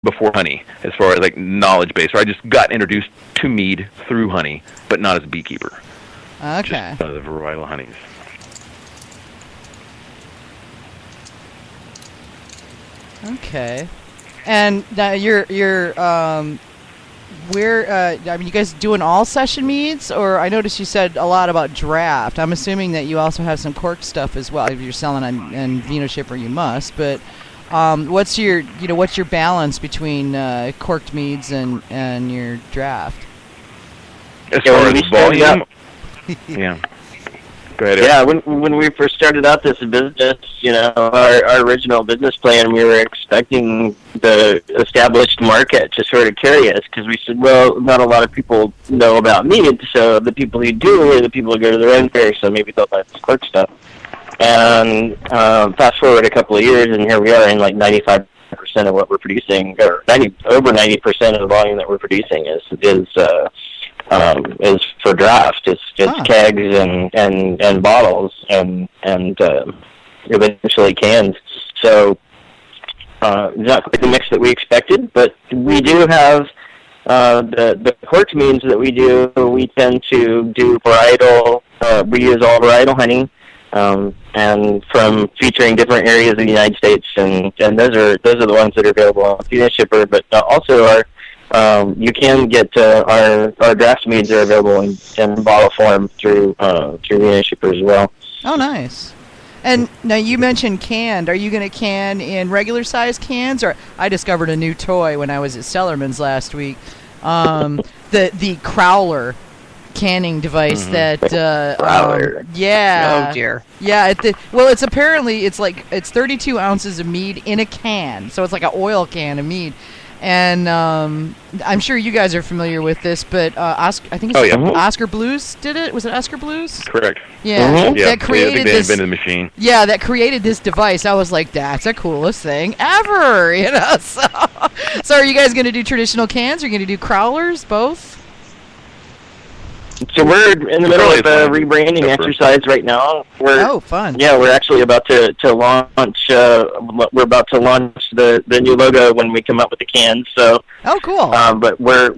before honey, as far as like knowledge base. So I just got introduced to mead through honey, but not as a beekeeper. Okay. Just the varietal honeys. Okay. And now I mean, you guys doing all session meads, or I noticed you said a lot about draft. I'm assuming that you also have some corked stuff as well. If you're selling on Vino Shipper, you must. But what's your balance between corked meads and your draft? As far as volume, yeah. Go ahead, Eric. Yeah, when we first started out this business, our original business plan, we were expecting the established market to sort of carry us, because we said, well, not a lot of people know about mead, so the people who do are the people who go to the Ren Fair, so maybe they'll buy this cork stuff. And fast forward a couple of years, and here we are in like 95% of what we're producing, or over 90% of the volume that we're producing is for draft. It's kegs and bottles and eventually cans. So not quite the mix that we expected, but we do have the corked meads that we do. We tend to do varietal. We use all varietal honey, and from featuring different areas of the United States, and those are the ones that are available on Vino Shipper, but also you can get our draft meads are available in bottle form through Vino Shipper as well. Oh, nice. And now you mentioned canned. Are you going to can in regular size cans, or I discovered a new toy when I was at Stellerman's last week, the Crowler canning device that Oh dear. Yeah, it's apparently it's 32 ounces of mead in a can, so it's like an oil can of mead. And I'm sure you guys are familiar with this, but I think it's Oscar Blues did it. Was it Oscar Blues? Correct. Yeah. Yeah. That created they this. invented the machine. Yeah, that created this device. I was like, that's the coolest thing ever, So are you guys going to do traditional cans? Or are you going to do crowlers? Both? So we're in the middle of a rebranding exercise right now. Fun. Yeah, we're actually about to launch. We're about to launch the new logo when we come up with the cans. So. Oh, cool. But we're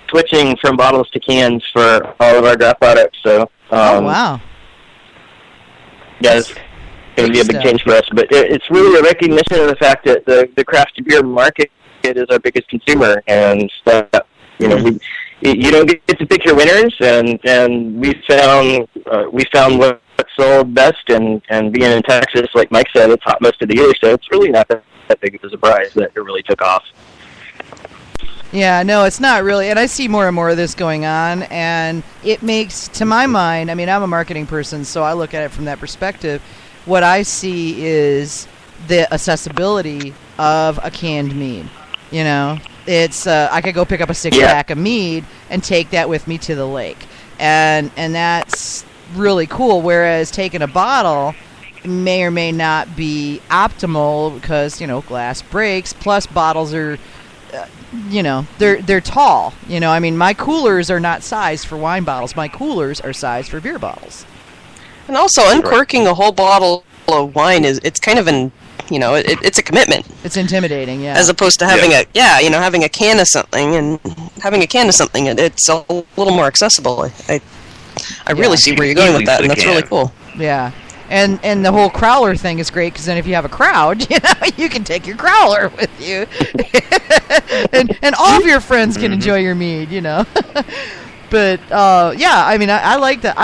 switching from bottles to cans for all of our draft products. So. Wow. Yeah, it's going to be a big change for us. But it's really a recognition of the fact that the craft beer market is our biggest consumer, and you don't get to pick your winners, and we found what sold best, and being in Texas, like Mike said, it's hot most of the year, so it's really not that big of a surprise that it really took off. Yeah, no, it's not really, and I see more and more of this going on, and it makes, to my mind, I mean, I'm a marketing person, so I look at it from that perspective. What I see is the accessibility of a canned mead, It's I could go pick up a 6-pack of mead and take that with me to the lake, and that's really cool. Whereas taking a bottle may or may not be optimal because glass breaks. Plus bottles are, they're tall. I mean, my coolers are not sized for wine bottles. My coolers are sized for beer bottles. And also, uncorking a whole bottle of wine it's kind of it's a commitment. It's intimidating, yeah. As opposed to having having a can of something, it's a little more accessible. I really see where you're going with that, and that's really cool. Yeah. And the whole crowler thing is great, because then if you have a crowd, you can take your crowler with you. and all of your friends can enjoy your mead, But I mean, I like the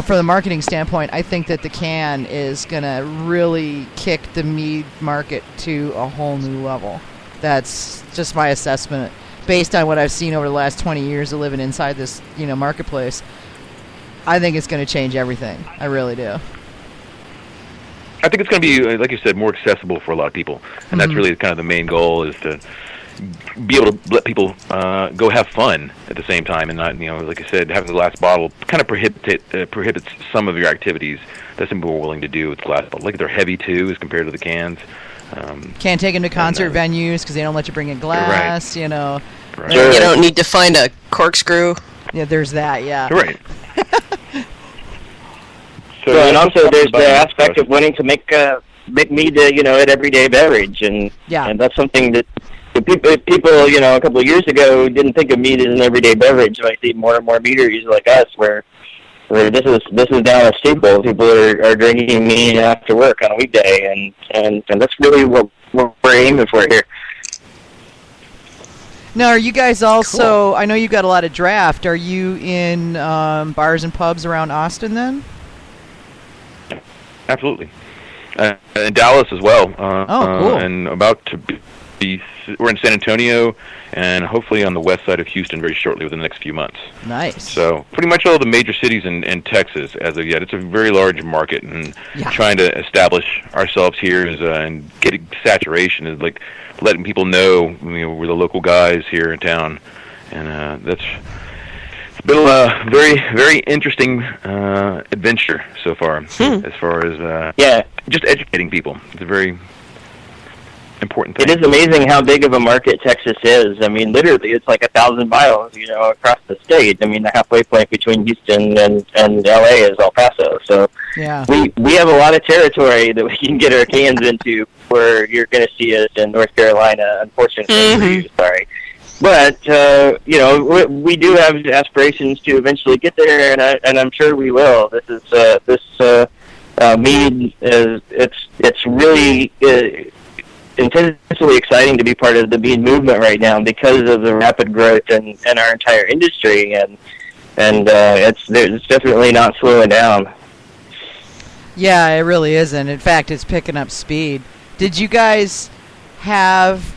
from the marketing standpoint, I think that the can is gonna really kick the mead market to a whole new level. That's just my assessment based on what I've seen over the last 20 years of living inside this marketplace. I think it's going to change everything. I really do. I think it's going to be, like you said, more accessible for a lot of people, and that's really kind of the main goal, is to be able to let people go have fun at the same time, and not, like I said, having the glass bottle kind of prohibits some of your activities that some people are willing to do with glass bottles. Like they're heavy too, as compared to the cans. Can't take them to concert venues because they don't let you bring in glass. Right. Right. You don't need to find a corkscrew. Yeah, there's that. Yeah. Right. And also there's the aspect of wanting to make make mead, an everyday beverage, and Yeah. and that's something that the people, a couple of years ago didn't think of mead as an everyday beverage. I see more and more meaderies like us where this is now a staple. People are drinking mead after work on a weekday, and that's really what we're aiming for here. Now, are you guys also? Cool. I know you've got a lot of draft. Are you in bars and pubs around Austin then? Absolutely. In Dallas as well. Cool. And about to be, we're in San Antonio, and hopefully on the west side of Houston very shortly within the next few months. Nice. So pretty much all the major cities in Texas as of yet. It's a very large market, and trying to establish ourselves here and getting saturation is like letting people know, we're the local guys here in town, and it's been a very, very interesting adventure so far. As far as just educating people. It's a very important thing. It is amazing how big of a market Texas is. I mean, literally, it's like 1,000 miles, across the state. I mean, the halfway point between Houston and LA is El Paso. So we have a lot of territory that we can get our cans into where you're going to see us in North Carolina, unfortunately for you, sorry. But, we do have aspirations to eventually get there, and I'm sure we will. This is, Mead is, it's really intensely exciting to be part of the Mead movement right now because of the rapid growth in our entire industry, and it's definitely not slowing down. Yeah, it really isn't. In fact, it's picking up speed. Did you guys have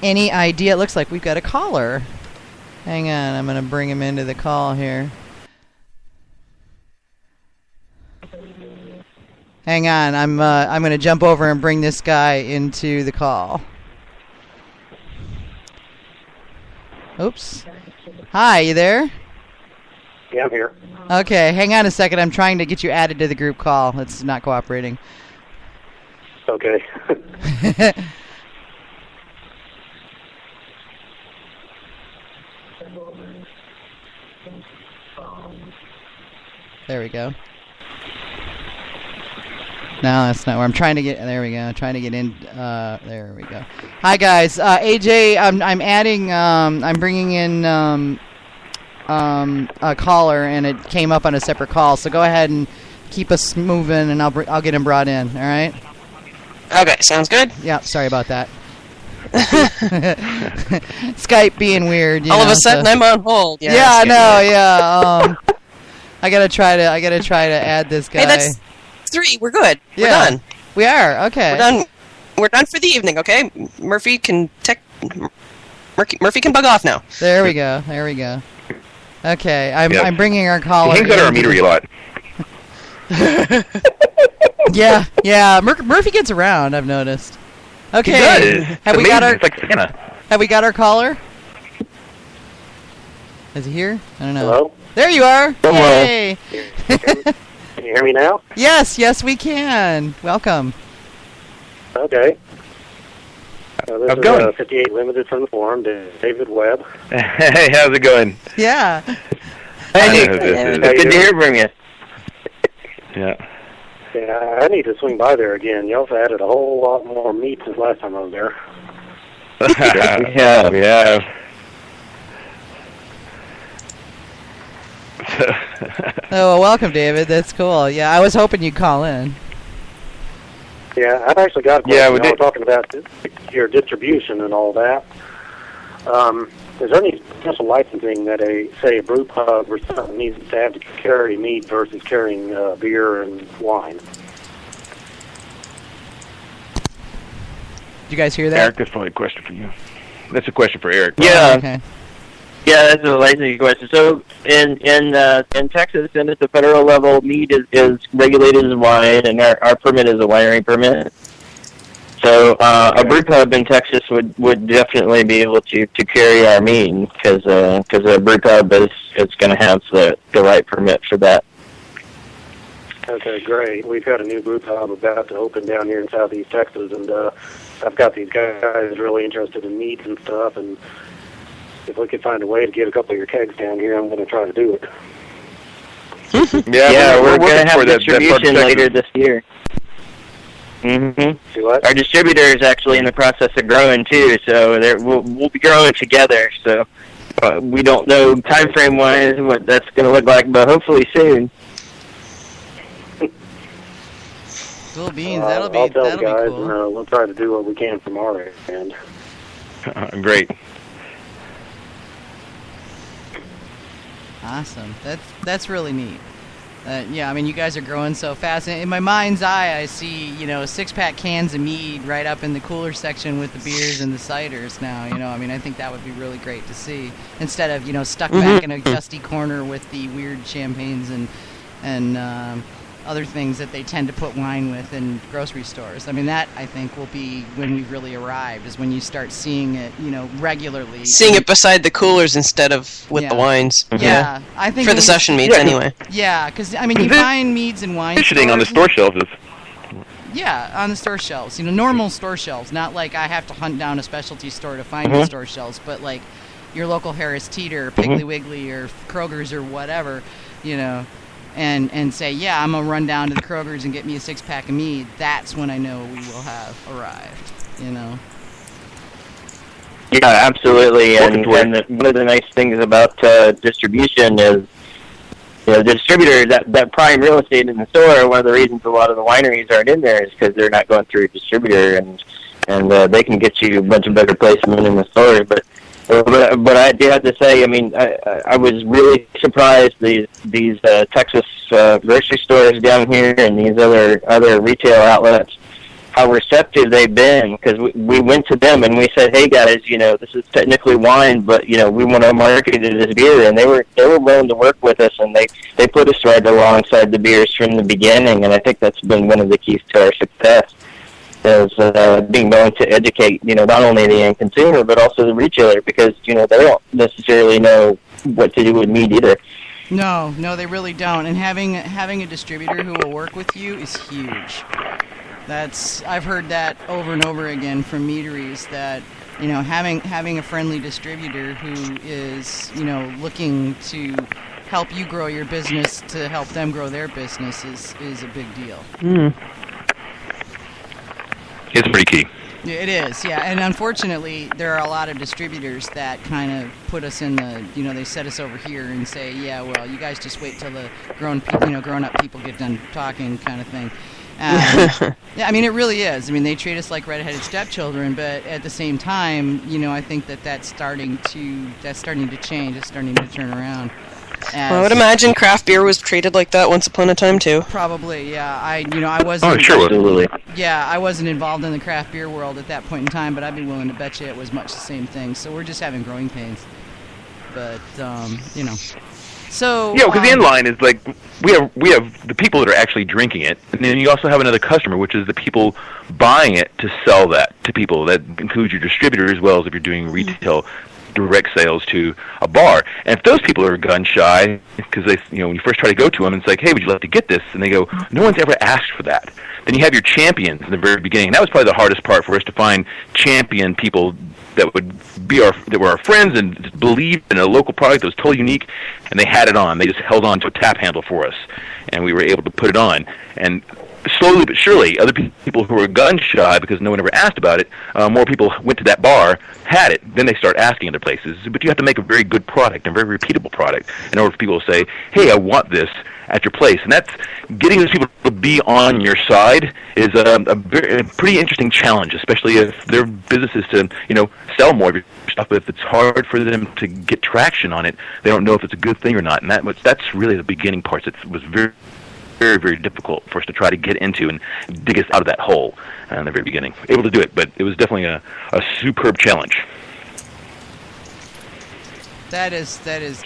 any idea? It looks like we've got a caller. Hang on, I'm going to bring him into the call here. Hang on, I'm going to jump over and bring this guy into the call. Oops. Hi, you there? Yeah, I'm here. Okay, hang on a second. I'm trying to get you added to the group call. It's not cooperating. Okay. There we go. No, that's not where I'm trying to get. There we go. Trying to get in. There we go. Hi guys. AJ, I'm adding. I'm bringing in a caller, and it came up on a separate call. So go ahead and keep us moving, and I'll get him brought in. All right. Okay, sounds good. Yeah. Sorry about that. Skype being weird. All of a sudden, I'm on hold. Yeah. I know. Yeah. I gotta try to add this guy. Hey, that's 3. We're good. Yeah, we're done. We are. Okay. We're done for the evening. Okay. Murphy can bug off now. There we go. Okay. I'm bringing our caller. He hangs out our meadery a lot. Yeah. Murphy gets around, I've noticed. Okay. He does. Have we amazing. got our? It's like Santa. Have we got our caller? Is he here? I don't know. Hello? There you are. Hello. Yay. Can you hear me now? Yes, we can. Welcome. Okay. This How's it is going? 58 Limited from the forum, David Webb. Hey, how's it going? Yeah. Hey, good to hear from you. Yeah. Yeah, I need to swing by there again. Y'all have added a whole lot more meat since last time I was there. Yeah. Oh, well, welcome, David. That's cool. Yeah, I was hoping you'd call in. Yeah, I've actually got a question. Yeah, we did. We're talking about your distribution and all that. Is there any special licensing that a brew pub or something needs to have to carry meat versus carrying beer and wine? Did you guys hear that? Eric, that's probably a question for you. That's a question for Eric. Yeah. Okay. Yeah, that's a licensing question. So in Texas and at the federal level, mead is regulated as wine, and our permit is a winery permit. So a brew pub in Texas would definitely be able to carry our mead because a brew pub is going to have the right permit for that. Okay, great. We've got a new brew pub about to open down here in southeast Texas, and I've got these guys really interested in meats and stuff, and if we could find a way to get a couple of your kegs down here, I'm going to try to do it. Yeah, we're going to have distribution later this year. Mm-hmm. See what? Our distributor is actually in the process of growing too, so we'll be growing together. So we don't know time frame wise what that's going to look like, but hopefully soon. Cool beans. That'll be I'll tell the guys, cool. and we'll try to do what we can from our end. Great. Awesome. That's really neat. Yeah, I mean, you guys are growing so fast. In my mind's eye, I see, 6-pack cans of mead right up in the cooler section with the beers and the ciders now, I mean, I think that would be really great to see. Instead of, stuck back in a dusty corner with the weird champagnes and other things that they tend to put wine with in grocery stores. I mean, that, I think, will be when we've really arrived, is when you start seeing it, regularly. Seeing it beside the coolers instead of with the wines. Yeah, I think... For the session meads, anyway. Yeah, because, I mean, you find meads and wines... Positioning on the store shelves is... Yeah, on the store shelves. Normal store shelves. Not like I have to hunt down a specialty store to find the store shelves, but like your local Harris Teeter, Piggly Wiggly, or Kroger's or whatever, and say, yeah, I'm going to run down to the Kroger's and get me a 6-pack of mead. That's when I know we will have arrived, Yeah, absolutely. And one of the nice things about distribution is, the distributor, that prime real estate in the store, one of the reasons a lot of the wineries aren't in there is because they're not going through a distributor, and they can get you a bunch of better placement in the store. But I do have to say, I mean, I was really surprised these Texas grocery stores down here and these other retail outlets, how receptive they've been, because we went to them and we said, hey guys, this is technically wine, but we want to market it as beer, and they were willing to work with us, and they put us right alongside the beers from the beginning, and I think that's been one of the keys to our success. Is being willing to educate, not only the end consumer, but also the retailer, because, they don't necessarily know what to do with mead either. No, they really don't. And having a distributor who will work with you is huge. I've heard that over and over again from meaderies, that, having a friendly distributor who is, looking to help you grow your business to help them grow their business is a big deal. It's pretty key. Yeah, it is, yeah. And unfortunately, there are a lot of distributors that kind of put us in the, they set us over here and say, yeah, well, you guys just wait till the grown-up people get done talking, kind of thing. Yeah, I mean, it really is. I mean, they treat us like red-headed stepchildren, but at the same time, I think that's starting to change. It's starting to turn around. I would imagine craft beer was treated like that once upon a time too. Probably, yeah. I wasn't. Oh, sure, absolutely. Yeah, I wasn't involved in the craft beer world at that point in time, but I'd be willing to bet you it was much the same thing. So we're just having growing pains. But So yeah, because the end line is like we have the people that are actually drinking it, and then you also have another customer, which is the people buying it to sell that to people. That includes your distributor as well as if you're doing retail direct sales to a bar. And if those people are gun shy, because they, when you first try to go to them and it's like, hey, would you like to get this? And they go, no one's ever asked for that. Then you have your champions in the very beginning. And that was probably the hardest part for us, to find champion people that were our friends and believed in a local product that was totally unique, and they had it on. They just held on to a tap handle for us, and we were able to put it on. And slowly but surely, other people who were gun shy because no one ever asked about it, more people went to that bar, had it, then they start asking other places. But you have to make a very good product, a very repeatable product, in order for people to say, hey, I want this at your place. And that's getting those people to be on your side is a pretty interesting challenge, especially if their business is to, sell more of your stuff. But if it's hard for them to get traction on it, they don't know if it's a good thing or not. And that's really the beginning parts. It was very, very difficult for us to try to get into and dig us out of that hole in the very beginning. Able to do it, but it was definitely a superb challenge. That is, it's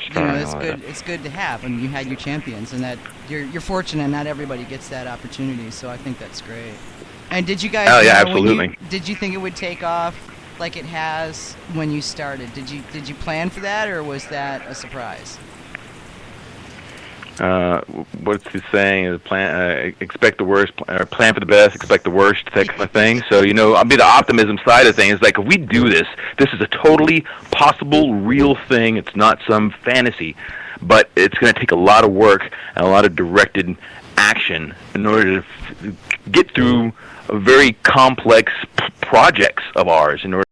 good. It's good to have, and you had your champions, and that you're fortunate. Not everybody gets that opportunity, so I think that's great. And did you guys? Oh yeah, absolutely. Did you think it would take off like it has when you started? Did you plan for that, or was that a surprise? What's he saying? Expect the worst, plan for the best, expect the worst, that kind of thing. So, I'll be the optimism side of things. Like, if we do this is a totally possible, real thing. It's not some fantasy, but it's going to take a lot of work and a lot of directed action in order to get through very complex projects of ours in order